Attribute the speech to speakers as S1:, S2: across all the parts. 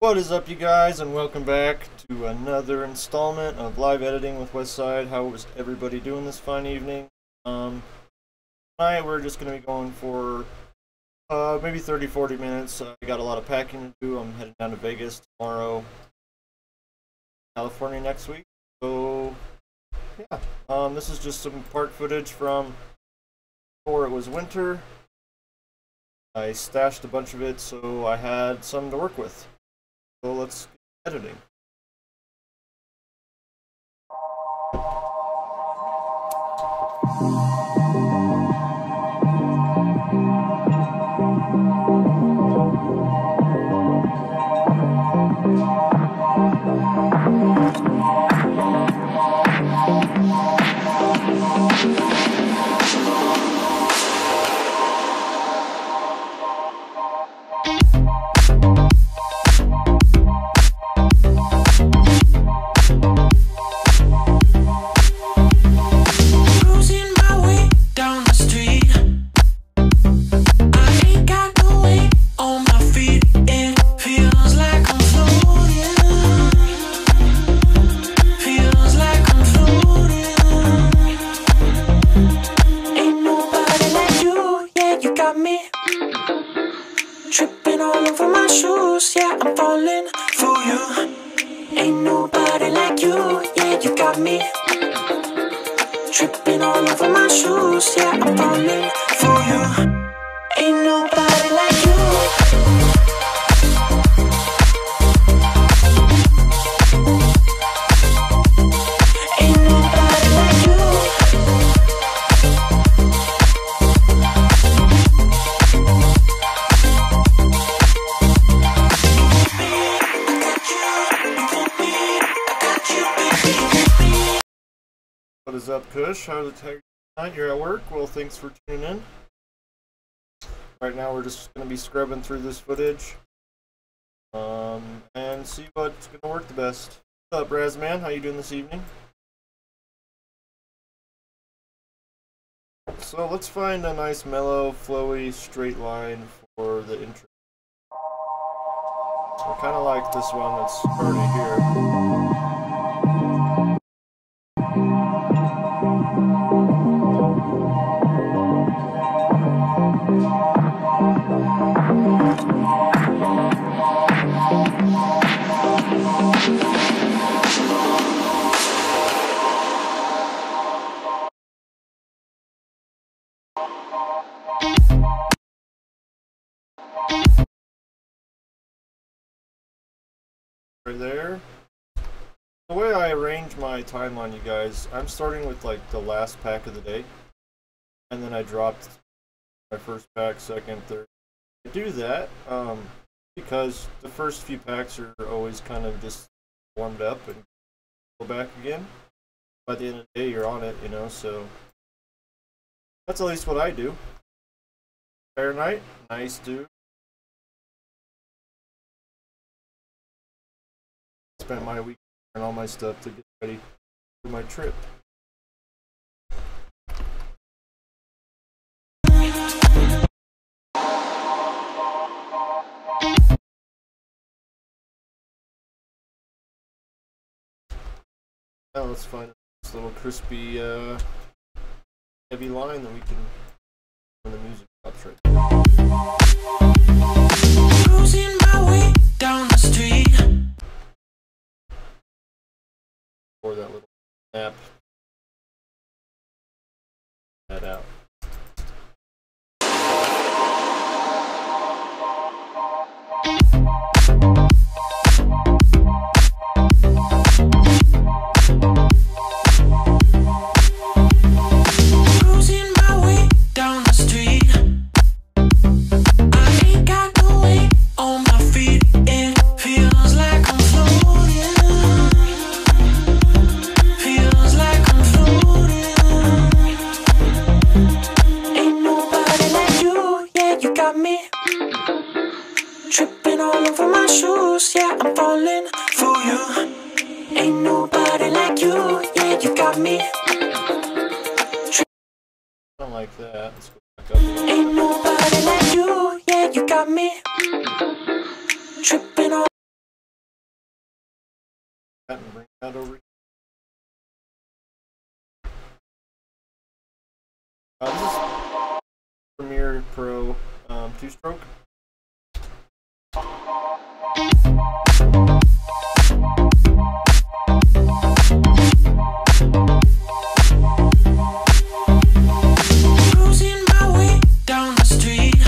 S1: What is up, you guys, and welcome back to another installment of live editing with WESTPSYDE. How is everybody doing this fine evening? Tonight we're just going to be going for maybe 30-40 minutes. I got a lot of packing to do. I'm heading down to Vegas tomorrow, California next week. So yeah, this is just some park footage from before it was winter. I stashed a bunch of it so I had some to work with. So let's get editing.
S2: Tripping all over my shoes, yeah, I'm falling for you. Ain't nobody like you, yeah, you got me. Tripping all over my shoes, yeah, I'm falling for you. Ain't nobody like you.
S1: What is up, Kush? How's it tonight? You're at work? Well, thanks for tuning in. Right now we're just going to be scrubbing through this footage and see what's going to work the best. What's up, Razman? How you doing this evening? So let's find a nice, mellow, flowy, straight line for the intro. I kind of like this one that's already here. Right there. The way I arrange my timeline, you guys, I'm starting with like the last pack of the day, and then I dropped my first pack, second, third. I do that because the first few packs are always kind of just warmed up and go back again. By the end of the day, you're on it, you know, so that's at least what I do. Fair night, nice dude. Spent my week and all my stuff to get ready for my trip. Now let's find this little crispy, heavy line that we can when the music stops right there.
S2: Cruising my way down the street.
S1: Or that little snap that out.
S2: Cruising my way down the street. I ain't got no weight on my feet. It feels like I'm floating. Feels like I'm floating. Ain't nobody like you, yeah, you got me. Tripping all over my shoes, yeah, I'm falling for you. Ain't nobody like you, yeah, you got me.
S1: I don't like that. Let's go back up a little bit.
S2: Ain't nobody like you, yeah, you got me. Tripping on
S1: and bring that over. This is Premiere Pro 2-stroke.
S2: Cruising my way down the street.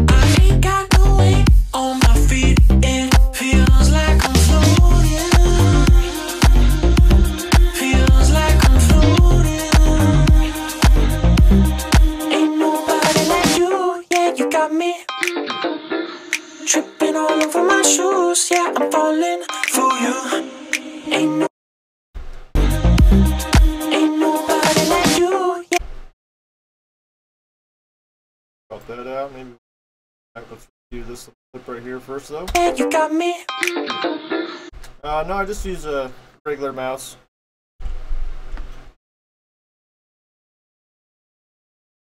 S2: I ain't got no weight on my feet. It feels like I'm floating. Feels like I'm floating. Ain't nobody like you, yeah, you got me. Tripping all over my shoes, yeah, I'm falling for you. Ain't nobody like you, yeah.
S1: Cut that out. Maybe let's do this clip right here first, though.
S2: Yeah, you got me.
S1: No, I just use a regular mouse.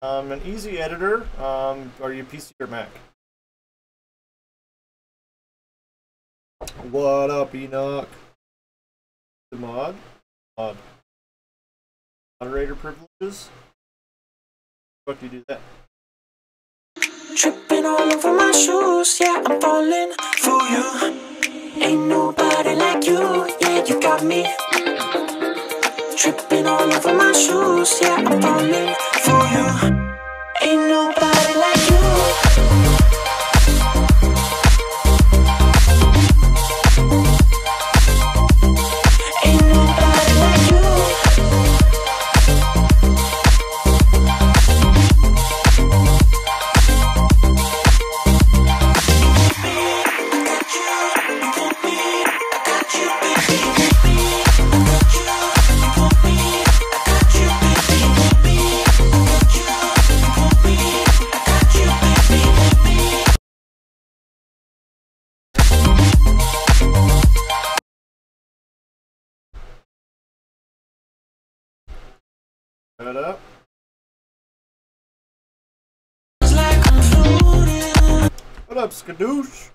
S1: An easy editor. Are you PC or Mac? What up, Enoch? The mod. Moderator privileges. Fuck, you do that.
S2: Tripping all over my shoes, yeah, I'm falling for you. Ain't nobody like you, yeah, you got me. Tripping all over my shoes, yeah, I'm falling for you. Ain't nobody like you. Ain't nobody like you.
S1: Cut up. What up, Skadoosh?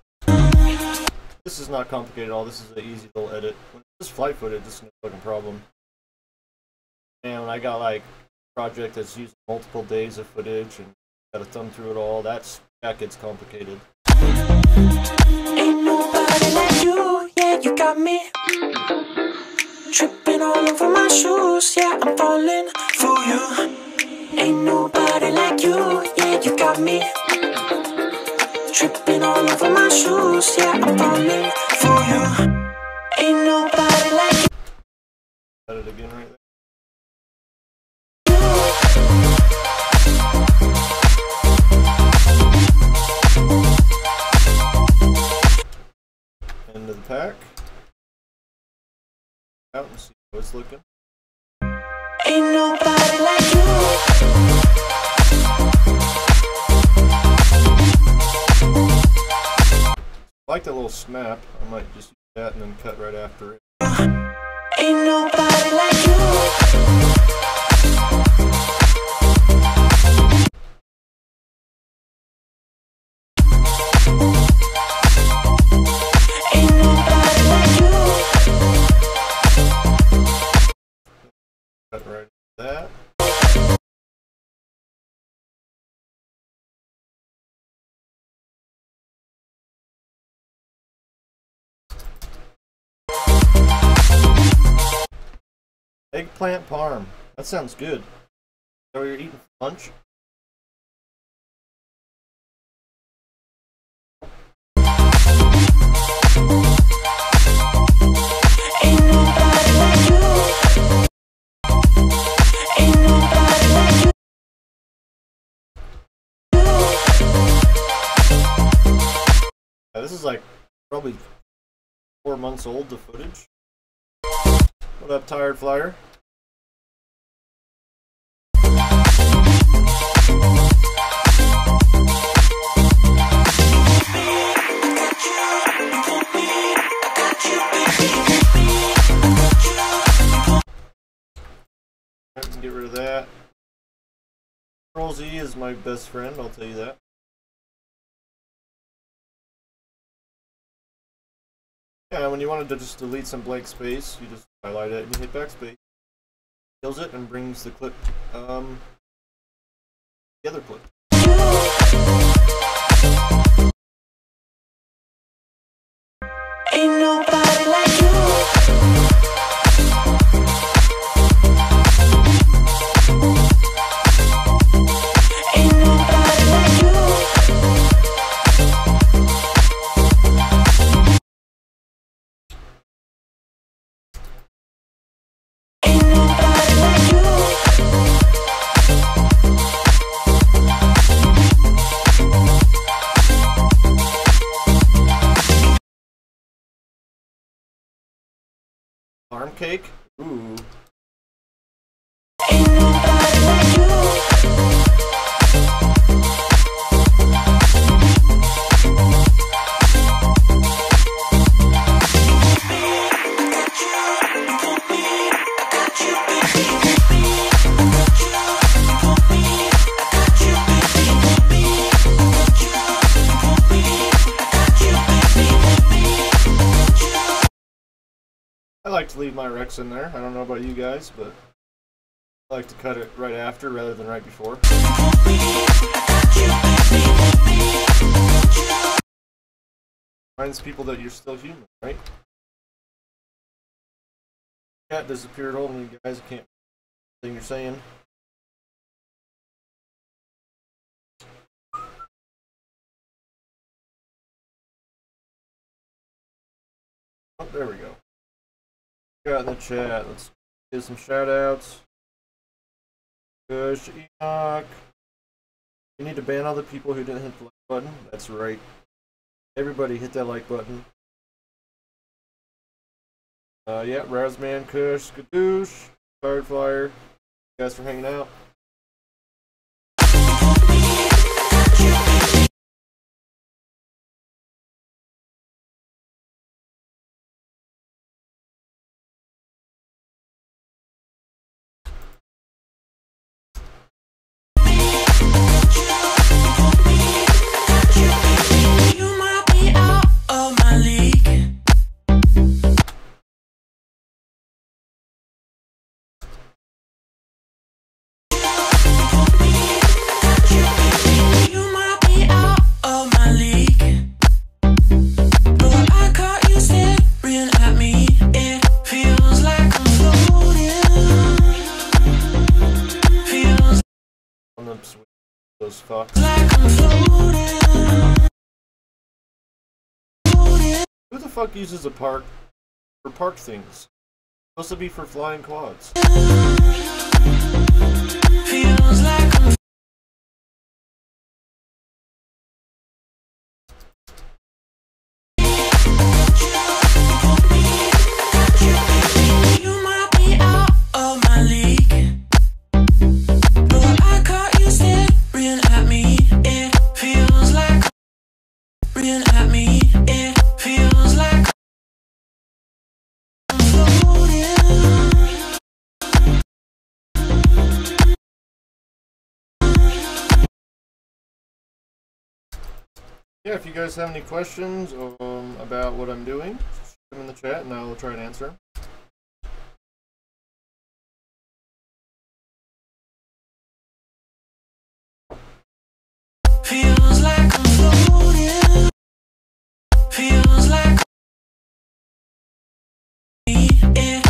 S1: This is not complicated at all. This is an easy little edit. When it's just flight footage, this is no fucking problem. And when I got like a project that's using multiple days of footage and gotta thumb through it all, that gets complicated.
S2: Ain't nobody like you, yeah, you got me. Tripping all over my shoes, yeah, I'm falling for you. Ain't nobody like you, yeah, you got me. Tripping all over my shoes, yeah, I'm falling for you. Ain't nobody like you.
S1: Cut it again right there. End of the pack. Out and see how it's looking.
S2: Ain't nobody like you.
S1: I like that little snap. I might just use that and then cut right after it.
S2: Ain't nobody like you. Ain't nobody like you.
S1: Cut right that. Eggplant parm. That sounds good. So you're eating for lunch?
S2: Ain't nobody like you. Ain't nobody like you.
S1: Yeah, this is like probably 4 months old, the footage. What up, Tired Flyer? I can get rid of that. Control Z is my best friend, I'll tell you that. Yeah, when you wanted to just delete some blank space, you just highlight it and you hit backspace. Kills it and brings the clip, the other clip.
S2: Ain't nobody like you. Ain't nobody like you. Ain't nobody like you.
S1: Arm cake? Ooh.
S2: Ain't nobody like you.
S1: I like to leave my Rex in there. I don't know about you guys, but I like to cut it right after rather than right before. Reminds people that you're still human, right? Cat disappeared holding you guys. I can't thing you're saying. Oh, there we go. Got in the chat. Let's give some shout outs. Kush, Enoch. You need to ban all the people who didn't hit the like button. That's right. Everybody hit that like button. Yeah, Razman, Kush, Skadoosh, Fireflyer. You guys for hanging out.
S2: You might be out of my league. You might be out of my league, but I caught you staring at me. It feels like I'm floating. Feels
S1: On the switch, those fucks.
S2: like I'm floating.
S1: Who the fuck uses a park for park things? It's supposed to be for flying quads.
S2: Feels like I'm you might be out of my league, but I caught you staring at me. It feels like staring at me. It feels like I'm floating.
S1: Yeah, if you guys have any questions about what I'm doing, shoot them in the chat and I'll try and answer them.
S2: Feels like I'm floating. Feels like it.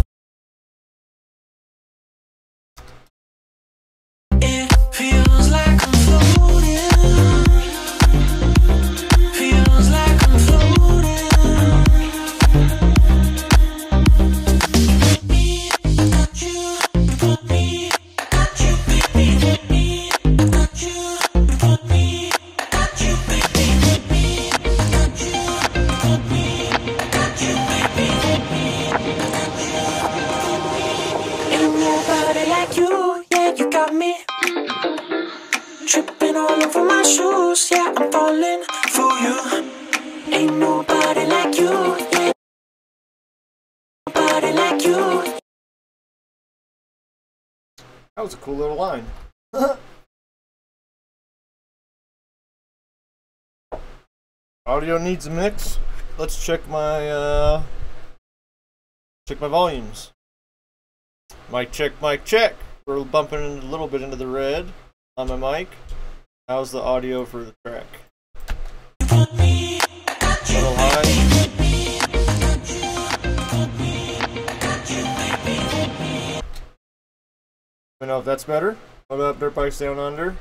S2: It feels like I'm floating. Feels like I'm floating. I got you, you put me. I got you, baby. I got you, you put me. I got you, baby. I got you, you put me. I got you, baby. Ain't nobody like you, yeah, you got me. Tripping all over my shoes, yeah, I'm falling for you. Ain't nobody like you, yeah, nobody like you.
S1: That was a cool little line. Audio needs a mix. let's check my volumes. Mic check, mic check. We're bumping a little bit into the red on my mic. How's the audio for the track? A little high. Let me know if that's better. What about Dirt Bikes Down Under? Is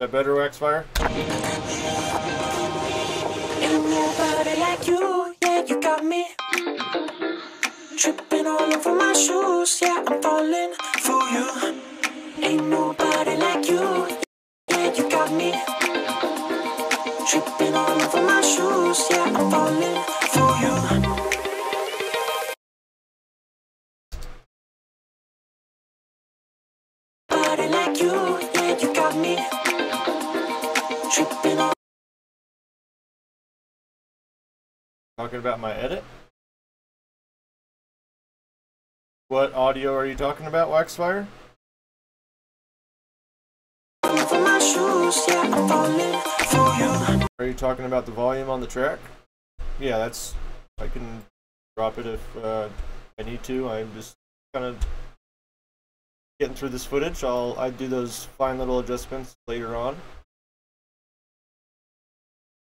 S1: that better, Waxfire?
S2: Ain't nobody like you, yeah, you got me tripping all over my shoes, yeah, I'm falling for you. Ain't nobody like you, yeah, you got me tripping all over my shoes, yeah, I'm falling for you. Nobody like you, yeah, you got me tripping all.
S1: Talking about my edit? What audio are you talking about, Waxfire?
S2: Over my shoes, yeah, I'm falling for you.
S1: Are you talking about the volume on the track? Yeah, that's... I can drop it if I need to. I'm just kind of getting through this footage. I do those fine little adjustments later on.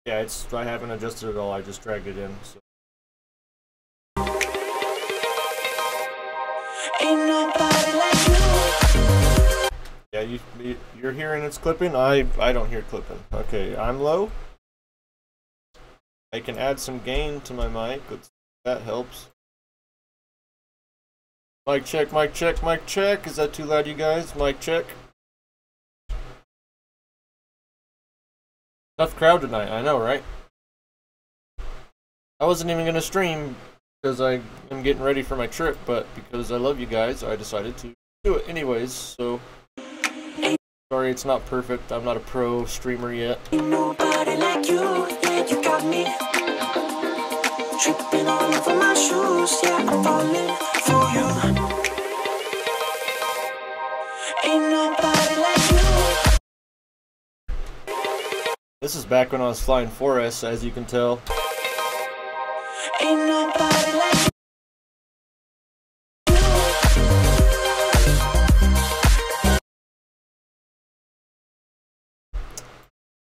S1: Yeah, I haven't adjusted it all. I just dragged it in. So.
S2: Ain't nobody like you.
S1: Yeah, you're hearing it's clipping. I don't hear clipping. Okay, I'm low. I can add some gain to my mic. That helps. Mic check, mic check, mic check. Is that too loud, you guys? Mic check. Tough crowd tonight, I know, right? I wasn't even gonna stream because I am getting ready for my trip, but because I love you guys, I decided to do it anyways, so... Sorry it's not perfect, I'm not a pro streamer yet.
S2: Ain't nobody like you, yeah, you got me tripping all over my shoes, yeah, I'm falling for you. Ain't nobody like you.
S1: This is back when I was flying 4S, as you can tell.
S2: Ain't nobody like you.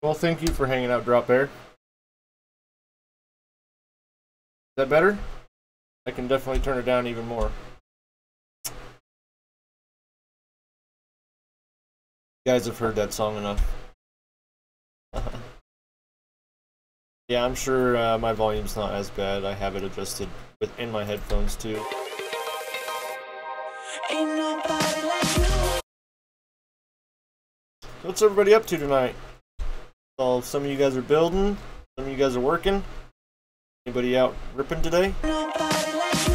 S1: Well, thank you for hanging out, Drop Bear. Is that better? I can definitely turn it down even more. You guys have heard that song enough. Yeah, I'm sure my volume's not as bad. I have it adjusted within my headphones too.
S2: Ain't nobody like you.
S1: What's everybody up to tonight? Well, some of you guys are building, some of you guys are working. Anybody out ripping today?
S2: Nobody like you.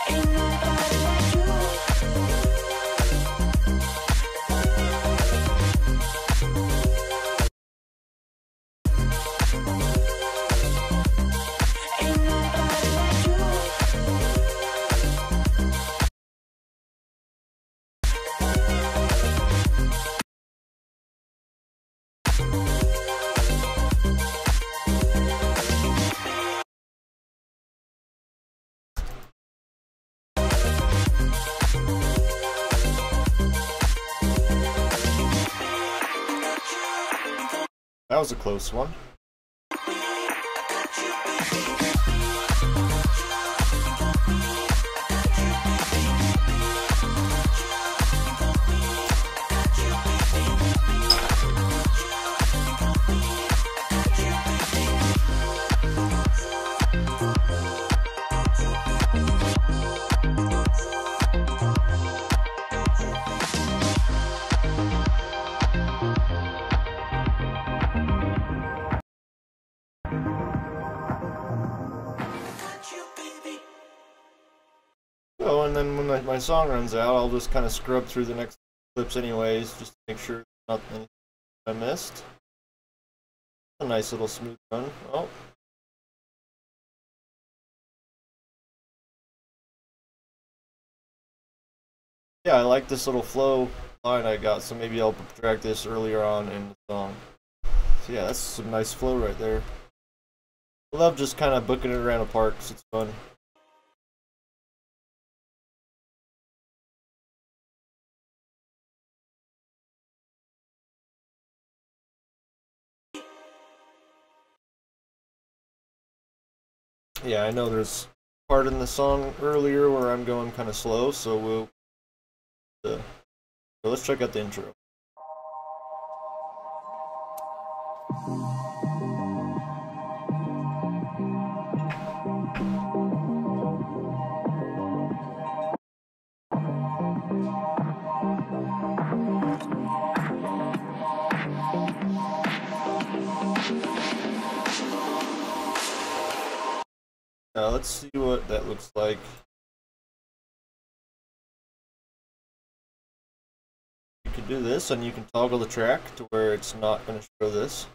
S2: Ain't nobody like you. Ain't nobody like you.
S1: That was a close one. Oh, and then when my song runs out, I'll just kind of scrub through the next clips anyways, just to make sure there's not anything I missed. A nice little smooth run. Oh. Yeah, I like this little flow line I got, so maybe I'll drag this earlier on in the song. So yeah, that's some nice flow right there. I love just kind of booking it around a park, because it's fun. Yeah, I know there's part in the song earlier where I'm going kind of slow, so so let's check out the intro. Now let's see what that looks like. You can do this, and you can toggle the track to where it's not going to show this.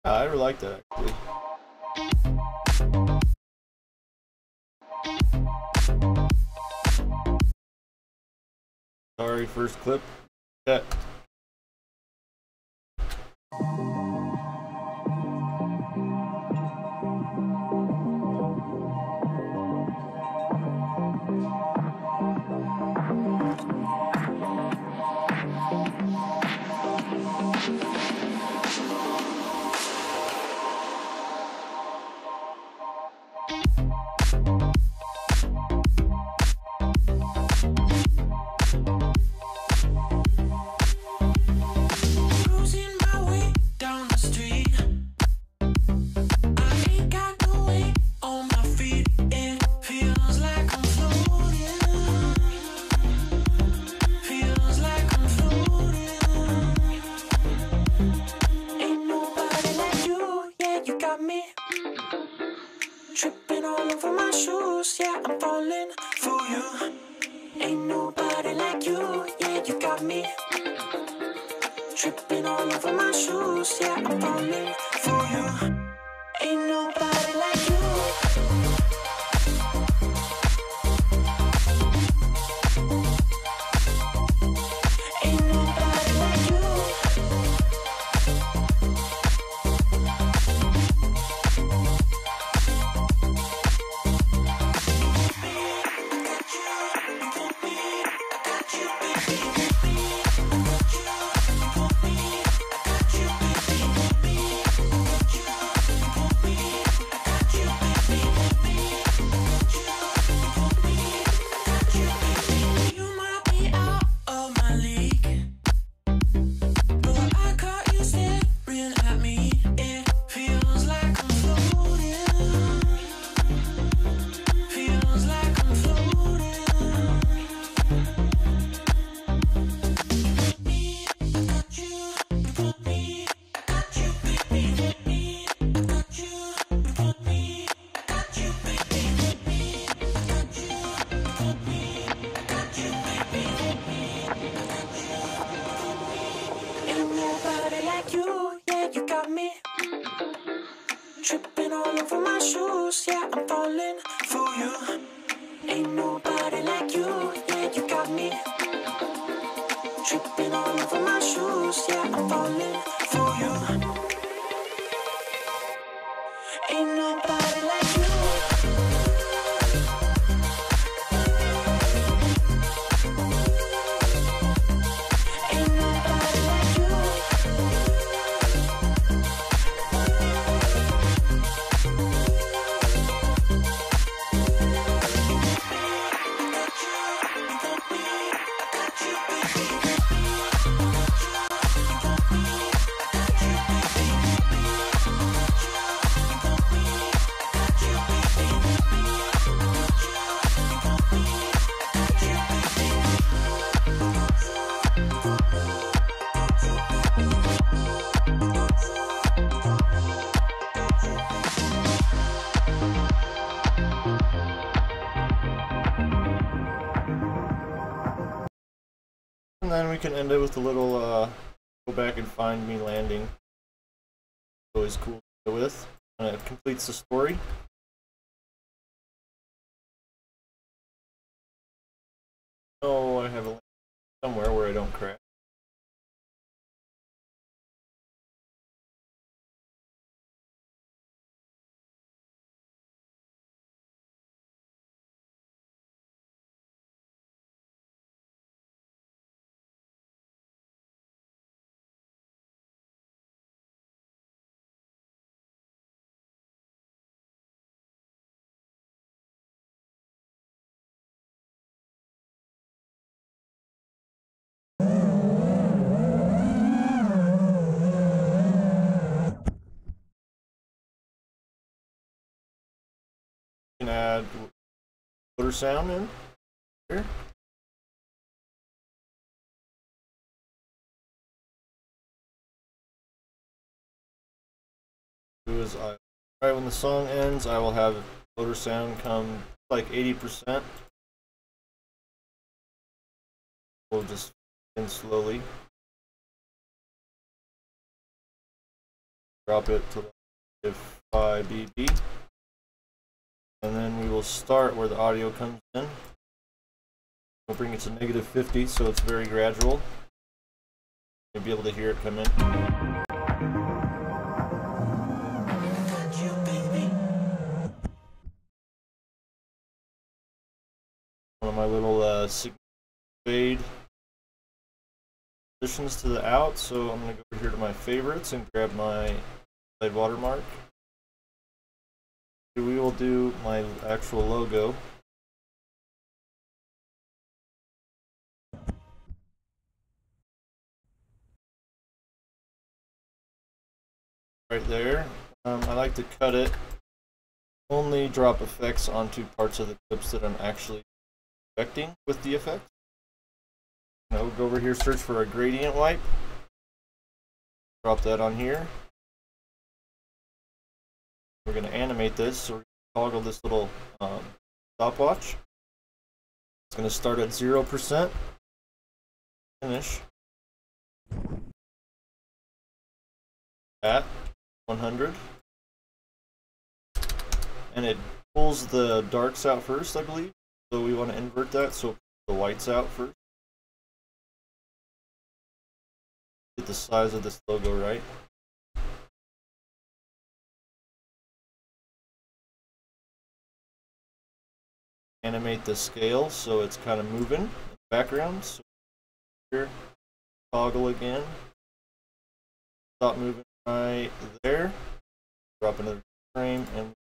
S1: I really like that, actually. Sorry, first clip. Yeah.
S2: Cruising my way down the street. I ain't got no weight on my feet. It feels like I'm floating. Feels like I'm floating. Ain't nobody like you. Yeah, you got me. Tripping all over my shoes. Yeah, I'm falling for you. Ain't nobody like you. Yeah, you got me. Tripping all over my shoes, yeah, I'm falling for you. Ain't nobody like you. Ain't nobody like you. You might be out of my league, but I caught you staring at me. It feels like I'm floating. Feels like I'm floating. Me, I got you. You want me, I got you, baby. Me, I got you. You want me, I got you, baby. Me, I got you. You want me, I got you, baby. Me, I got you. You want me. Ain't nobody like you. Yeah, you got me. Tripping all over my shoes. Yeah, I'm falling for you. Ain't nobody like you. Yeah, you got me. Tripping all over my shoes. Yeah, I'm falling for you. Ain't nobody like you. Ain't nobody like you. I got you, you want me, I got you, baby.
S1: then we can end it with a little go back and find me landing. Always cool to go with. And it completes the story. Oh, I have a link somewhere where I don't crash. You can add motor sound in here. Is right when the song ends, I will have motor sound come like 80%. We'll just in slowly. Drop it to FPV, and then we will start where the audio comes in. We'll bring it to -50, so it's very gradual. You'll be able to hear it come in. One of my little fade positions to the out, so I'm going to go over here to my favorites and grab my side watermark. We will do my actual logo. Right there. I like to cut it. Only drop effects onto parts of the clips that I'm actually affecting with the effect. Now we'll go over here, search for a gradient wipe. Drop that on here. We're going to animate this, so we're going to toggle this little stopwatch. It's going to start at 0%. Finish at 100. And it pulls the darks out first, I believe. So we want to invert that, so the whites out first. Get the size of this logo right. Animate the scale so it's kind of moving in the background. So here, toggle again. Stop moving right there. Drop another frame, and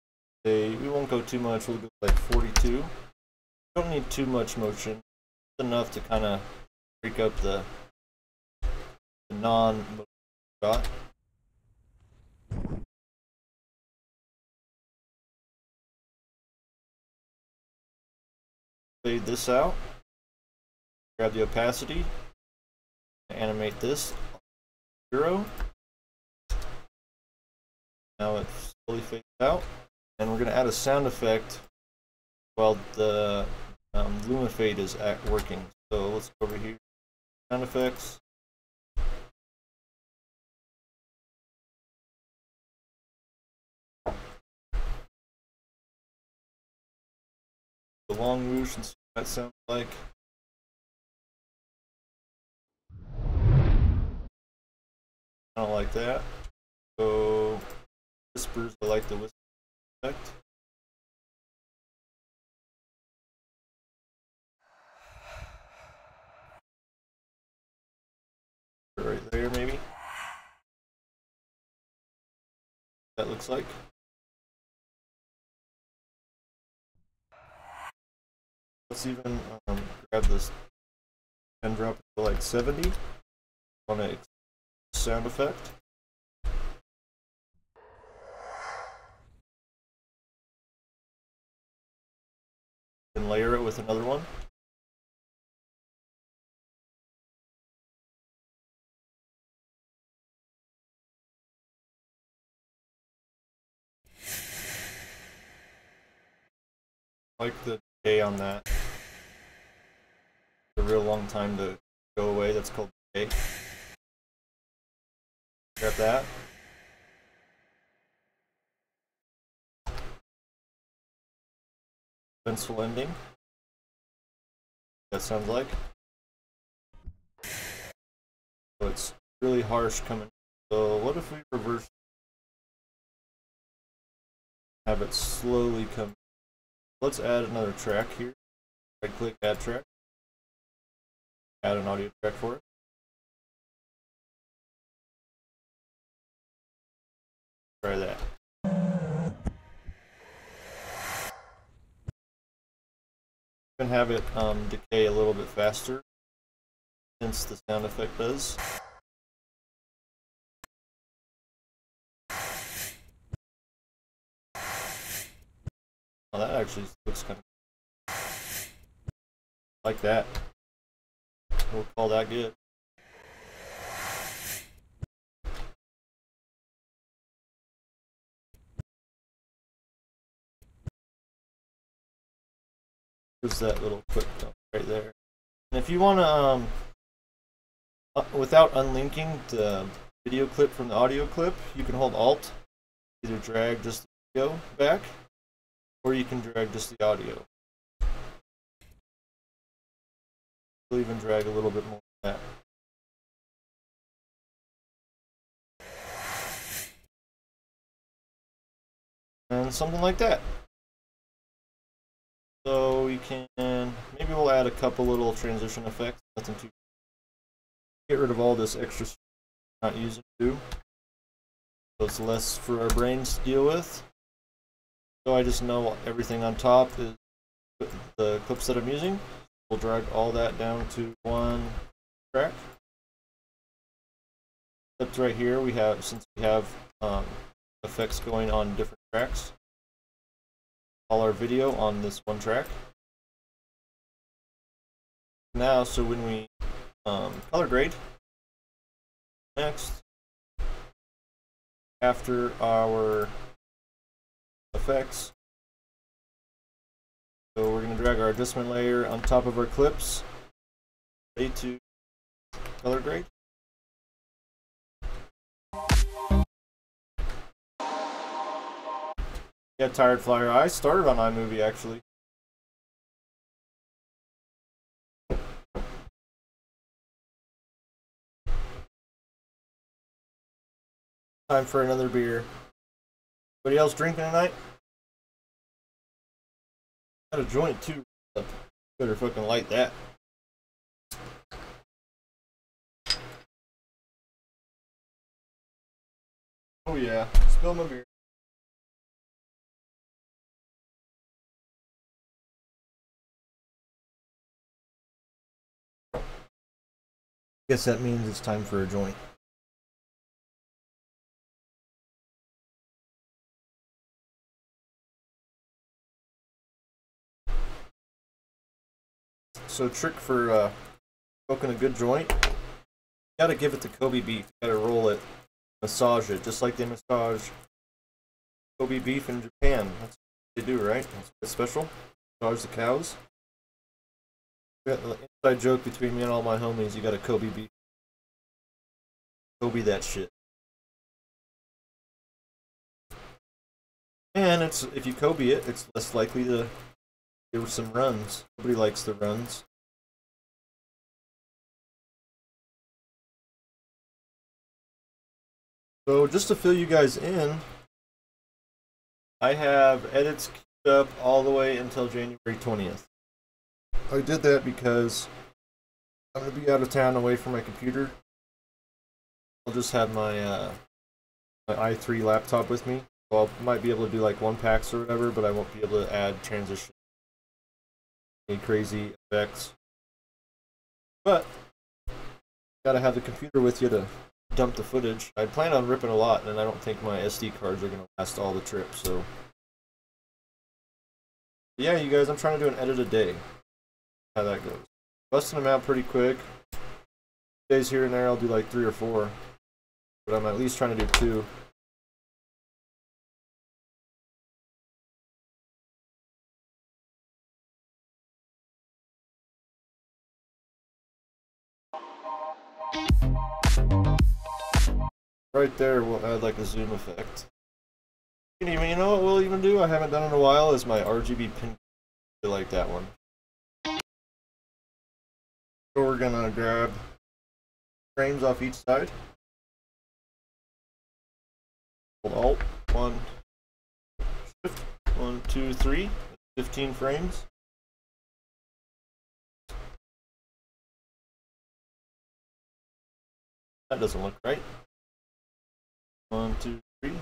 S1: we won't go too much. We'll go like 42. We don't need too much motion. It's enough to kind of break up the non-motion shot. Fade this out. Grab the opacity. Animate this 0. Now it's fully faded out, and we're going to add a sound effect while the Luma fade is working. So let's go over here, sound effects. The long whoosh and see what that sounds like. I don't like that. So whispers, I like the whisper effect. Right there, maybe. That looks like. Let's even grab this and drop it to like 70 on a sound effect. And layer it with another one. I like the decay on that. It's a real long time to go away. That's called decay. Grab that. Pencil ending. That sounds like. So it's really harsh coming. So what if we reverse? Have it slowly come. Let's add another track here. Right click, add track. Add an audio track for it. Try that. You can have it decay a little bit faster, since the sound effect does. Oh, that actually looks kind of like that. We'll call that good. There's that little quick dump right there. And if you want to, without unlinking the video clip from the audio clip, you can hold Alt, either drag just the video back, or you can drag just the audio. We'll even drag a little bit more than that. And something like that. So we can, maybe we'll add a couple little transition effects, nothing too. Get rid of all this extra stuff we're not using to do. So it's less for our brains to deal with. So I just know everything on top is the clips that I'm using. We'll drag all that down to one track. Except right here we have, since we have effects going on different tracks, all our video on this one track. Now, so when we color grade, next, after our effects, so we're going to drag our adjustment layer on top of our clips, ready to color grade. Yeah, Tired Flyer. I started on iMovie actually. Time for another beer. Anybody else drinking tonight? Got a joint too. Better fucking light that. Oh yeah, spill my beer. Guess that means it's time for a joint. So trick for smoking a good joint, you gotta give it to Kobe beef. You gotta roll it, massage it, just like they massage Kobe beef in Japan. That's what they do, right? That's what's special. Massage the cows. Inside joke between me and all my homies, you got a Kobe beef. Kobe that shit. And it's, if you Kobe it, it's less likely to give some runs. Nobody likes the runs. So just to fill you guys in, I have edits queued up all the way until January 20th. I did that because I'm going to be out of town away from my computer. I'll just have my my i3 laptop with me. So I might be able to do like one packs or whatever, but I won't be able to add transition, any crazy effects. But gotta have the computer with you to dump the footage. I plan on ripping a lot, and I don't think my SD cards are gonna last all the trip. So yeah, you guys, I'm trying to do an edit a day. How that goes. Busting them out pretty quick. Days here and there, I'll do like 3 or 4, but I'm at least trying to do 2. Right there, we'll add like a zoom effect. You know what we'll even do? I haven't done in a while. Is my RGB pin. I like that one. So we're gonna grab frames off each side. Hold Alt, 1, Shift, 1, 2, 3, 15 frames. That doesn't look right. 1, 2, 3.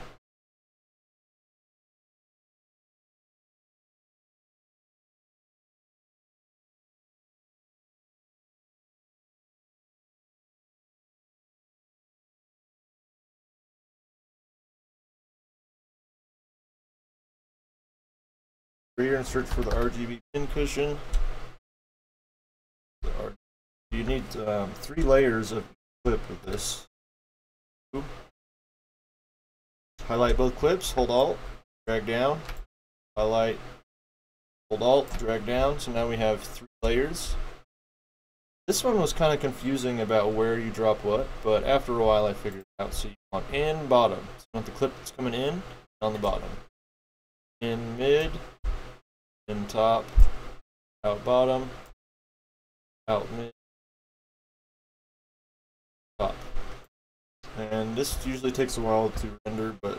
S1: Here and search for the RGB pin cushion. You need 3 layers of clip with this. Highlight both clips, hold Alt, drag down, highlight, hold Alt, drag down. So now we have 3 layers. This one was kind of confusing about where you drop what, but after a while I figured it out. So you want in, bottom. So you want the clip that's coming in on the bottom. In mid, in top, out bottom, out mid, top. And this usually takes a while to render, but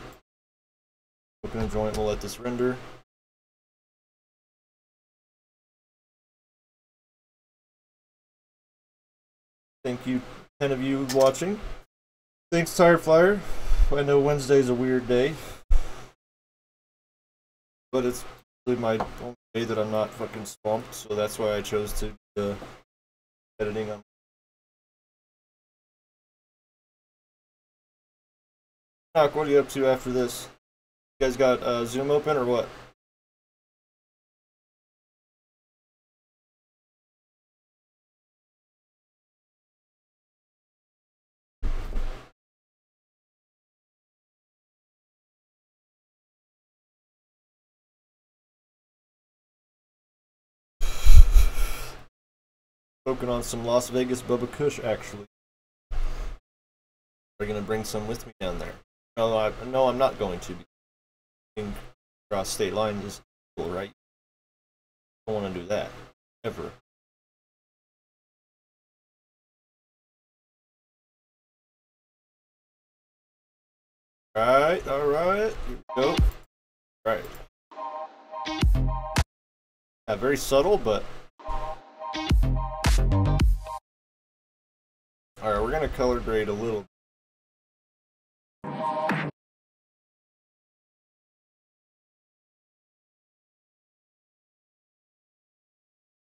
S1: open a joint, we'll let this render. Thank you, 10 of you watching. Thanks, Tired Flyer. I know Wednesday's a weird day, but it's really my only day that I'm not fucking swamped, so that's why I chose to do editing on. Doc, what are you up to after this? You guys got Zoom open or what? Smoking on some Las Vegas Bubba Kush, actually. Are you gonna bring some with me down there? No, I'm not going to. Being across state lines is illegal, right? I don't want to do that ever. Alright, alright. Here we go. Alright. Yeah, very subtle, but. Alright, we're gonna color grade a little.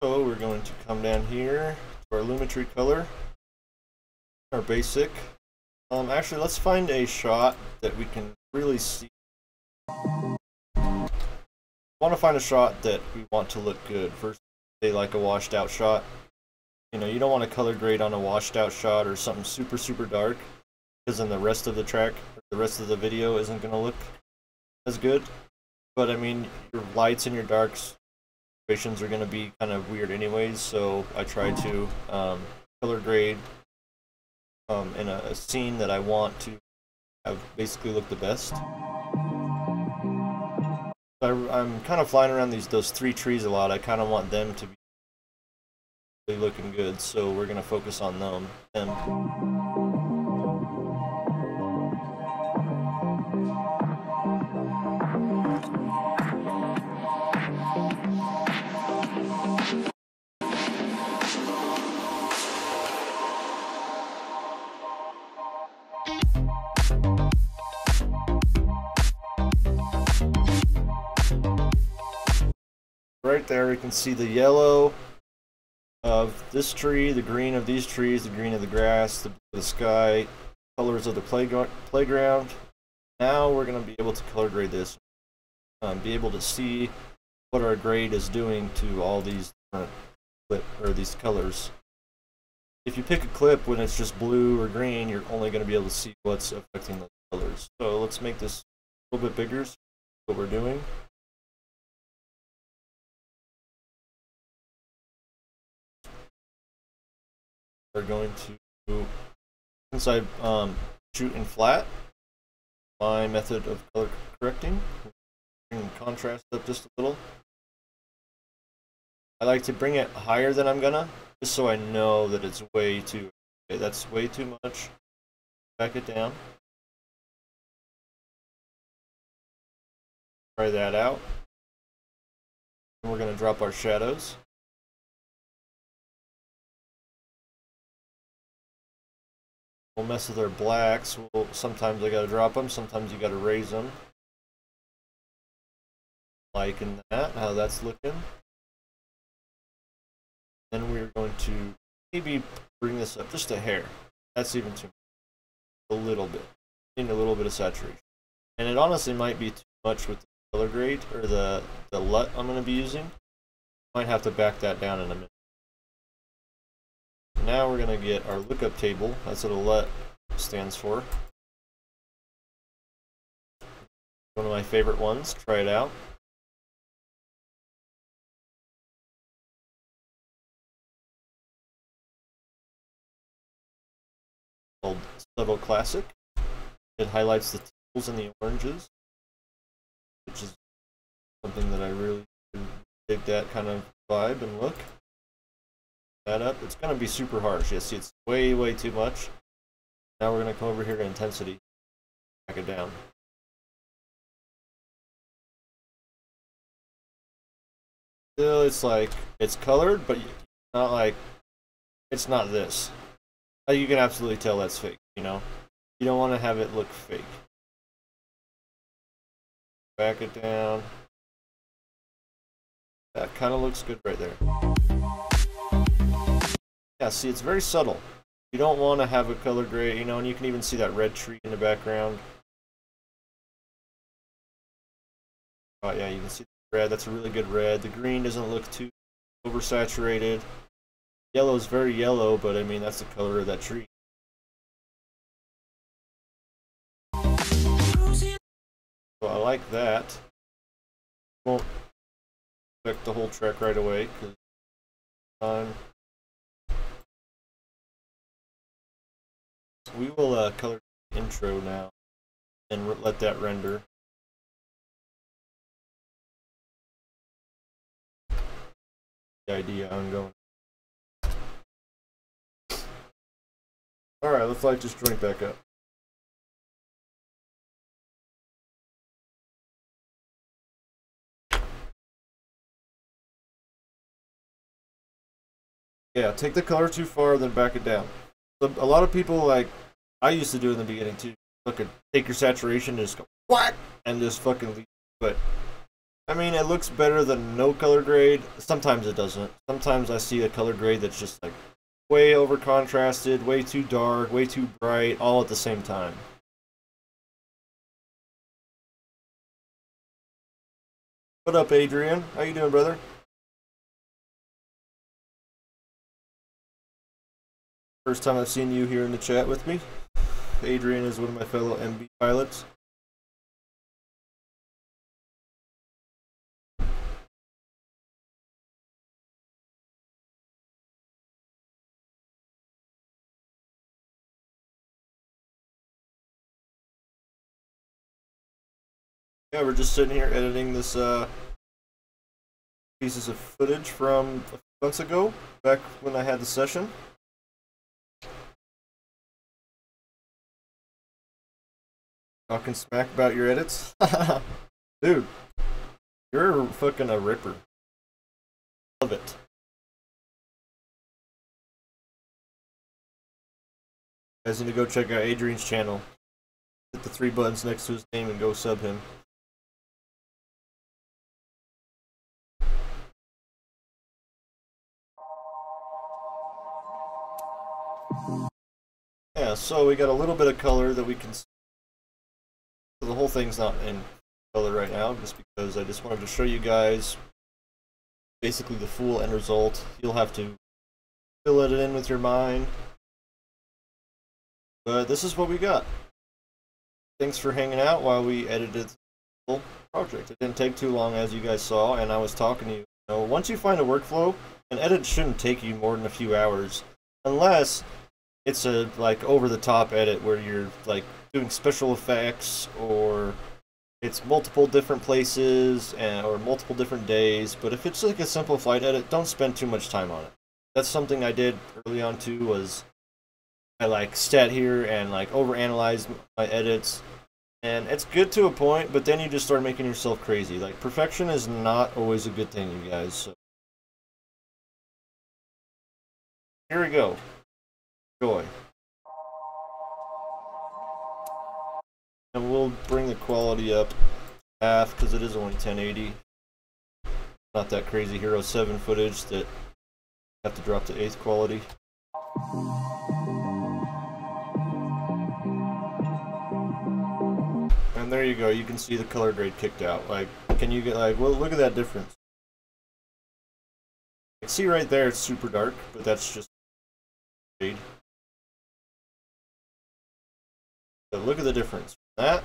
S1: So we're going to come down here to our Lumetri color, our basic. Actually, let's find a shot that we can really see. I want to find a shot that we want to look good. First, say like a washed out shot. You know, you don't want to color grade on a washed out shot or something super, super dark, because then the rest of the track, the rest of the video isn't going to look as good. But I mean, your lights and your darks situations are going to be kind of weird anyways, so I try to color grade in a scene that I want to have basically look the best. I'm kind of flying around those 3 trees a lot. I kind of want them to be really looking good, so we're going to focus on them. Right there we can see the yellow of this tree, the green of these trees, the green of the grass, the blue of the sky, colors of the playground. Now we're going to be able to color grade this, be able to see what our grade is doing to all these these colors. If you pick a clip when it's just blue or green, you're only going to be able to see what's affecting those colors. So let's make this a little bit bigger, so what we're doing. we're going to, since I shoot in flat, my method of color correcting, bring contrast up just a little. I like to bring it higher than I'm gonna, just so I know that it's way too, okay, that's way too much. Back it down. Try that out. And we're gonna drop our shadows. We'll mess with our blacks. Sometimes I gotta drop them, sometimes you gotta raise them. Liking that, how that's looking. Then we're going to maybe bring this up just a hair. That's even too much. A little bit. Need a little bit of saturation. And it honestly might be too much with the color grade, or the LUT I'm going to be using. Might have to back that down in a minute. Now we're going to get our lookup table. That's what a LUT stands for. One of my favorite ones. Try it out. Called Subtle Classic. It highlights the teals and the oranges, which is something that I really dig, that kind of vibe and look. That up. It's going to be super harsh. You see, it's way too much. Now we're going to come over here to intensity. Back it down. Still, it's like, it's colored, but not like, it's not this. You can absolutely tell that's fake, you know? You don't want to have it look fake. Back it down. That kind of looks good right there. Yeah, see, it's very subtle. You don't want to have a color gray, you know, and you can even see that red tree in the background. Oh yeah, you can see the red. That's a really good red. The green doesn't look too oversaturated. Yellow is very yellow, but I mean, that's the color of that tree. So I like that. Won't affect the whole track right away, because we will color the intro now and let that render. The idea ongoing. Alright, let's light this joint back up. Yeah, take the color too far, then back it down. So a lot of people, like I used to do in the beginning too, look at, take your saturation and just go whack and just fucking leave. But I mean, it looks better than no color grade. Sometimes it doesn't. Sometimes I see a color grade that's just like way over contrasted, way too dark, way too bright, all at the same time. What up, Adrian? How you doing, brother? First time I've seen you here in the chat with me. Adrian is one of my fellow MB pilots. Yeah, we're just sitting here editing this pieces of footage from a few months ago, back when I had the session. Talking smack about your edits? Dude, you're fucking a ripper. Love it. You guys need to go check out Adrian's channel. Hit the 3 buttons next to his name and go sub him. Yeah, so we got a little bit of color that we can see. The whole thing's not in color right now, just because I just wanted to show you guys basically the full end result. You'll have to fill it in with your mind. But this is what we got. Thanks for hanging out while we edited the whole project. It didn't take too long, as you guys saw, and I was talking to you. You know, once you find a workflow, an edit shouldn't take you more than a few hours. unless it's a like over the top edit where you're like doing special effects, or it's multiple different places or multiple different days. But if it's like a simple flight edit, don't spend too much time on it. That's something I did early on too, was I like sat here and like overanalyzed my edits. And it's good to a point, but then you just start making yourself crazy. Like, perfection is not always a good thing, you guys. So here we go. Enjoy. And we'll bring the quality up half because it is only 1080. Not that crazy Hero 7 footage that I have to drop to 8th quality. And there you go, you can see the color grade kicked out. Like, can you get like, well, look at that difference. Like, see right there, it's super dark, but that's just shade. So look at the difference. That,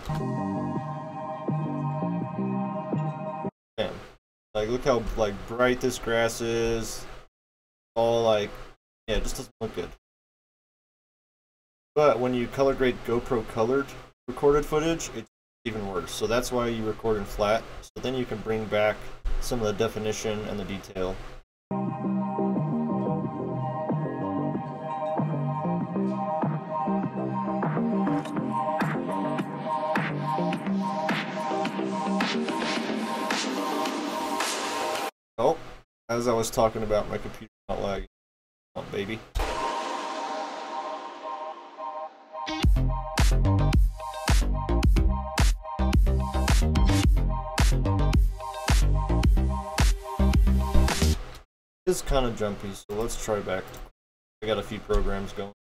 S1: man, like look how like bright this grass is. All like, yeah, it just doesn't look good. But when you color grade GoPro colored recorded footage, it's even worse. So that's why you record in flat, so then you can bring back some of the definition and the detail. Oh, as I was talking about, my computer not lagging. Oh, baby. It's kind of jumpy, so let's try back. I got a few programs going.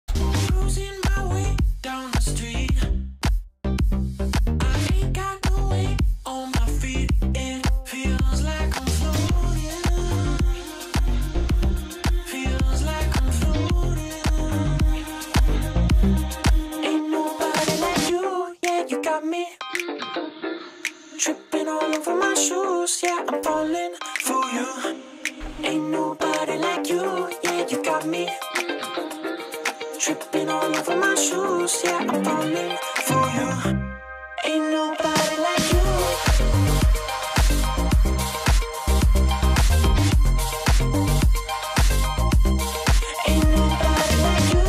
S2: Cruising my way down the street. I ain't got no weight on my feet. It feels like I'm floating. Feels like I'm floating. Ain't nobody like you. Yeah, you got me. Tripping all over my shoes. Yeah, I'm falling for you. Ain't nobody like you, yeah, you got me. Tripping all over my shoes, yeah, I'm falling for you. Ain't nobody like you. Ain't nobody like you.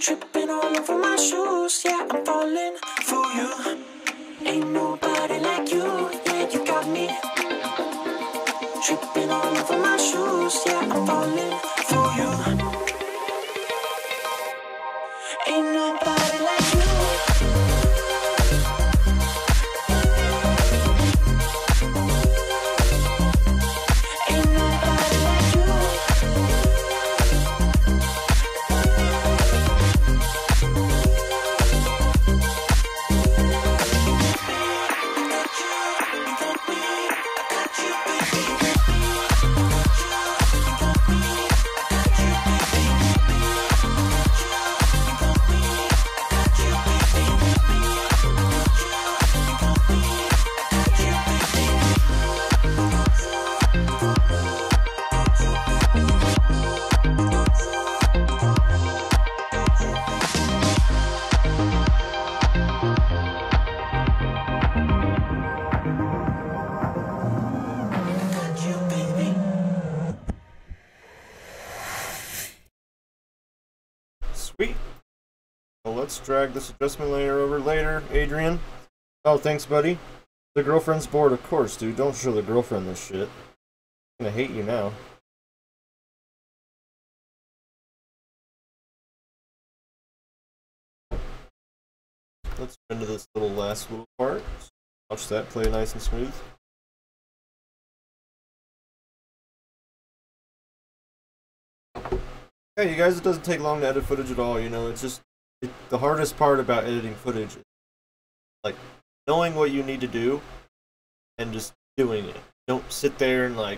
S2: Tripping all over my shoes, yeah, I'm falling for you. Ain't nobody like you, yeah, you got me. Tripping all over my shoes, yeah, I'm falling for you. Ain't nobody like you.
S1: let's drag this adjustment layer over later. Adrian. Oh, thanks, buddy. The girlfriend's bored, of course, dude. Don't show the girlfriend this shit. I'm gonna hate you now. Let's go into this last little part. Watch that play nice and smooth. Hey, you guys, it doesn't take long to edit footage at all, you know, it's just, the hardest part about editing footage is, like, knowing what you need to do, and just doing it. Don't sit there and like,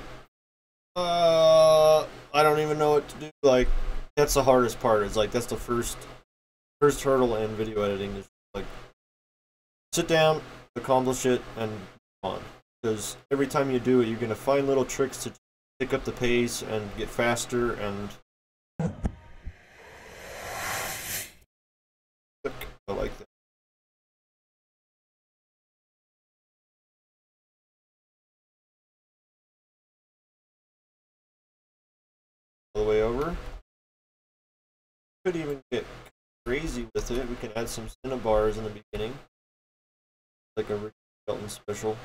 S1: I don't even know what to do, like, that's the hardest part, it's like, that's the first hurdle in video editing, is like, sit down, accomplish it, and move on. Because every time you do it, you're gonna find little tricks to pick up the pace and get faster, and I like that. All the way over. Could even get crazy with it. We can add some cinnabars in the beginning, like a Rick Shelton special.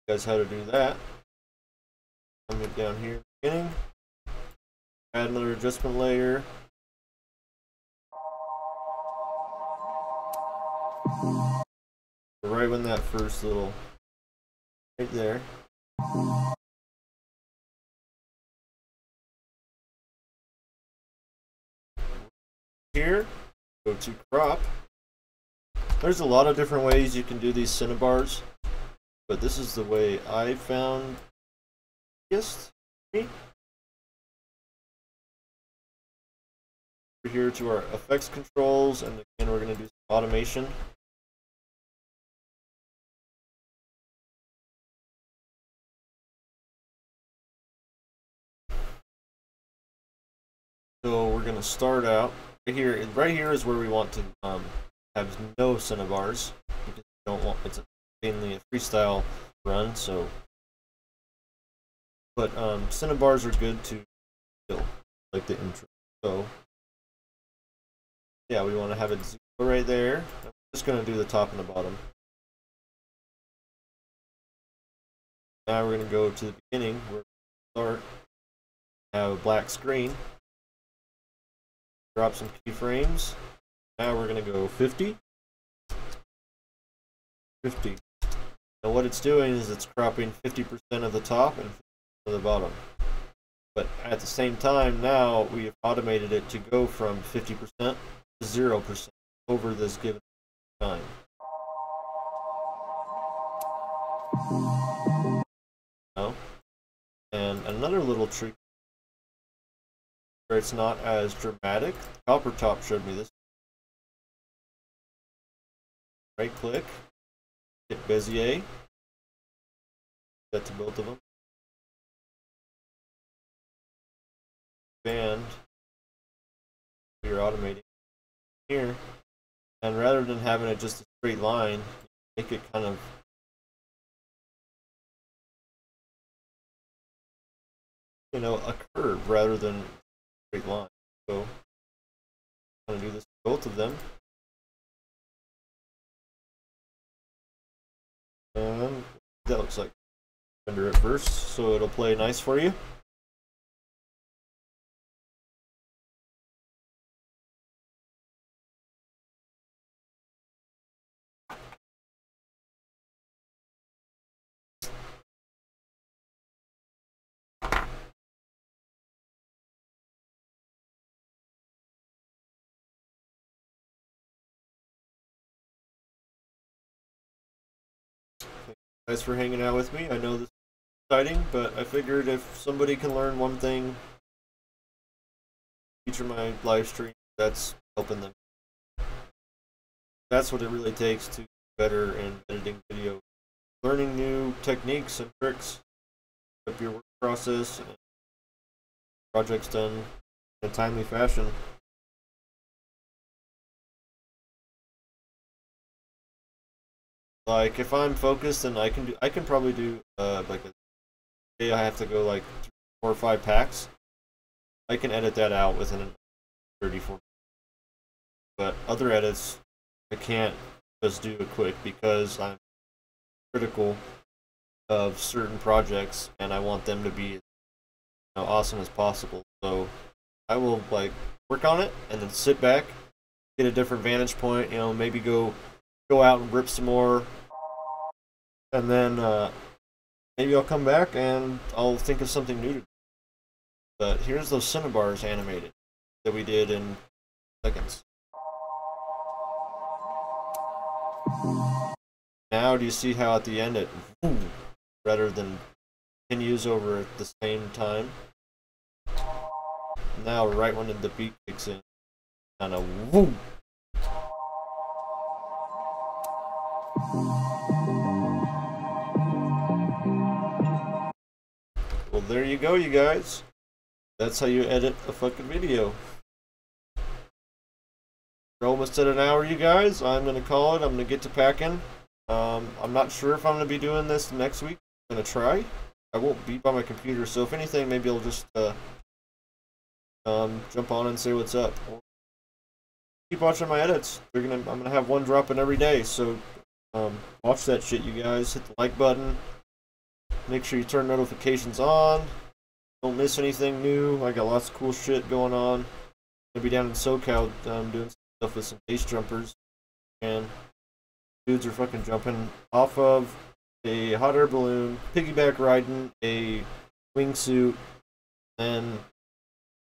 S1: You guys how to do that. Come it down here in the beginning. Add another adjustment layer. Right when that first little, right there. Here, go to crop. There's a lot of different ways you can do these cinnabars, but this is the way I found easiest for me. We're here to our effects controls, and again we're going to do some automation. So we're going to start out right here. Right here is where we want to have no cinnabars, because we don't want, it's mainly a freestyle run. So, but cinnabars are good to kill, like the intro. So yeah, we want to have it zero right there. I'm just going to do the top and the bottom. Now we're going to go to the beginning where we start. Have a black screen. Drop some keyframes. Now we're going to go 50. 50. And what it's doing is it's cropping 50% of the top and 50% of the bottom. But at the same time, now we have automated it to go from 50% to 0% over this given time. And another little trick where it's not as dramatic. Copper Top showed me this. Right click, hit Bezier, set to both of them. Band, you're automating here, and rather than having it just a straight line, make it kind of a curve rather than a straight line. So I'm going to do this for both of them. And that looks like render it first, so it'll play nice for you. Thanks for hanging out with me. I know this is exciting, but I figured if somebody can learn one thing each of my live streams, that's helping them. That's what it really takes to be better in editing video. Learning new techniques and tricks, up your work process, and projects done in a timely fashion. Like if I'm focused, and I can probably do like a day I have to go like 4 or 5 packs, I can edit that out within 30-40. But other edits, I can't just do it quick because I'm critical of certain projects and I want them to be awesome as possible. So I will like work on it and then sit back, get a different vantage point, maybe go out and rip some more, and then maybe I'll come back and I'll think of something new to do. But here's those Cinnabars animated that we did in seconds. Now do you see how at the end it rather than continues over at the same time? Now right when the beat kicks in, kind of woo. Well, there you go, you guys. That's how you edit a fucking video. We're almost at an hour, you guys. I'm gonna call it. I'm gonna get to packing. I'm not sure if I'm gonna be doing this next week. I'm gonna try. I won't be by my computer, so if anything, maybe I'll just jump on and say what's up. Keep watching my edits. I'm gonna have one dropping every day, so watch that shit, you guys. Hit the like button. Make sure you turn notifications on. Don't miss anything new. I got lots of cool shit going on. Gonna be down in SoCal doing stuff with some base jumpers, and dudes are fucking jumping off of a hot air balloon, piggyback riding a wingsuit, and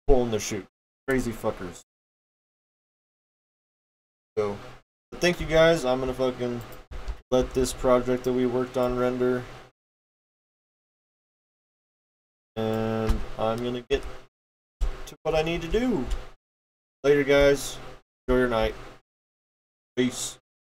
S1: pulling the chute. Crazy fuckers. So, thank you guys. I'm gonna fucking let this project that we worked on render, and I'm gonna get to what I need to do. Later, guys. Enjoy your night. Peace.